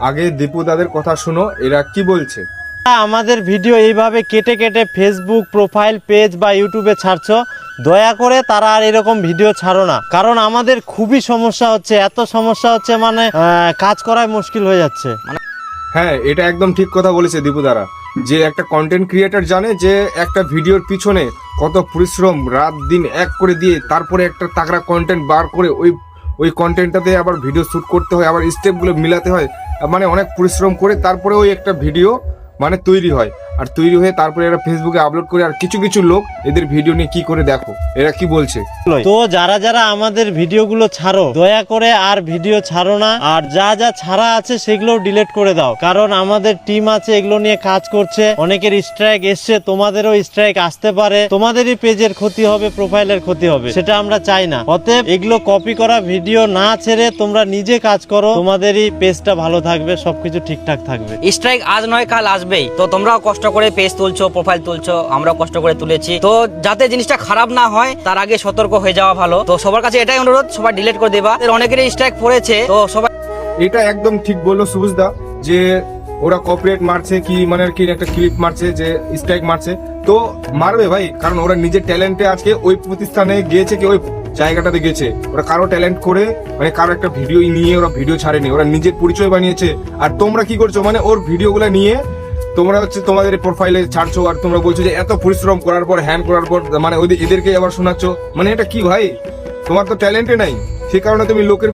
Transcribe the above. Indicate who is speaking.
Speaker 1: আগে দীপু দাদের কথা শুনো, এরা কি বলছে।
Speaker 2: আমাদের ভিডিও এইভাবে কেটে কেটে ফেসবুক প্রোফাইল পেজ বা ইউটিউবে ছাড়ছো, দয়া করে তারা আর এরকম ভিডিও ছাড়ো না, কারণ আমাদের খুবই সমস্যা হচ্ছে, এত সমস্যা হচ্ছে মানে কাজ করাই মুশকিল হয়ে যাচ্ছে।
Speaker 1: হ্যাঁ, এটা একদম ঠিক কথা বলেছে দীপু দারা, যে একটা কন্টেন্ট ক্রিয়েটর জানে যে একটা ভিডিওর পিছনে কত পরিশ্রম, রাত দিন এক করে দিয়ে তারপরে একটা তাগড়া কন্টেন্ট বার করে ওই কন্টেন্টটাতে আবার ভিডিও শ্যুট করতে হয়, আবার স্টেপগুলো মিলাতে হয়, মানে অনেক পরিশ্রম করে তারপরে ওই একটা ভিডিও মানে তৈরি হয়। আর তৈরি হয়ে তারপরে এরা ফেসবুকে আপলোড করে। আর কিছু কিছু লোক এদের ভিডিও নিয়ে কি করে দেখো এরা কি বলছে।
Speaker 2: তো যারা যারা আমাদের ভিডিওগুলো ছাড়ো, দয়া করে আর ভিডিও ছাড়ো না, আর যা যা ছাড়া আছে সেগুলো ডিলিট করে দাও, কারণ আমাদের টিম আছে এগুলো নিয়ে কাজ করছে, অনেকের স্ট্রাইক এসছে, তোমাদেরও স্ট্রাইক আসতে পারে, তোমাদেরই পেজের ক্ষতি হবে, প্রোফাইলের ক্ষতি হবে, সেটা আমরা চাই না। অতএব এগুলো কপি করা ভিডিও না ছেড়ে তোমরা নিজে কাজ করো, তোমাদেরই পেজটা ভালো থাকবে, সবকিছু ঠিকঠাক থাকবে।
Speaker 3: স্ট্রাইক আজ নয় কাল আসবেই, তো তোমরাও কষ্ট করে পেজ তুলছো, প্রোফাইল তুলছো, আমরাও কষ্ট করে তুলেছি, তো যাতে জিনিসটা খারাপ না হয় তার আগে সতর্ক হয়ে যাওয়া ভালো। তো সবার কাছে এটাই অনুরোধ, সবাই ডিলিট করে দেবা। অনেকেরই স্ট্রাইক পড়েছে, তো সবাই
Speaker 1: এটা একদম ঠিক বললো সুবুজ দা, যে ওরা কপিরাইট মারছে কি মানে আর কি একটা ক্লিপ মারছে, যে স্ট্রাইক মারছে, তো মারবে ভাই, কারণ ওরা নিজের ট্যালেন্টে আজকে ওই প্রতিষ্ঠানে গিয়েছে, কি ওই জায়গাটাতে গেছে, ওরা কারো ট্যালেন্ট করে মানে কারো একটা ভিডিও নিয়ে ওরা ভিডিও ছাড়েনি, ওরা নিজের পরিচয় বানিয়েছে। আর তোমরা কি করছো, মানে ওর ভিডিওগুলো নিয়ে তোমরা হচ্ছে তোমাদের প্রোফাইলে ছাড়ছো, আর তোমরা বলছো যে এত পরিশ্রম করার পর, হ্যান্ড করার পর, মানে ওদের এদেরকে আবার শোনাচ্ছ, মানে এটা কি ভাই, তোমার তো ট্যালেন্টে নাই, সে কারণে তুমি লোকের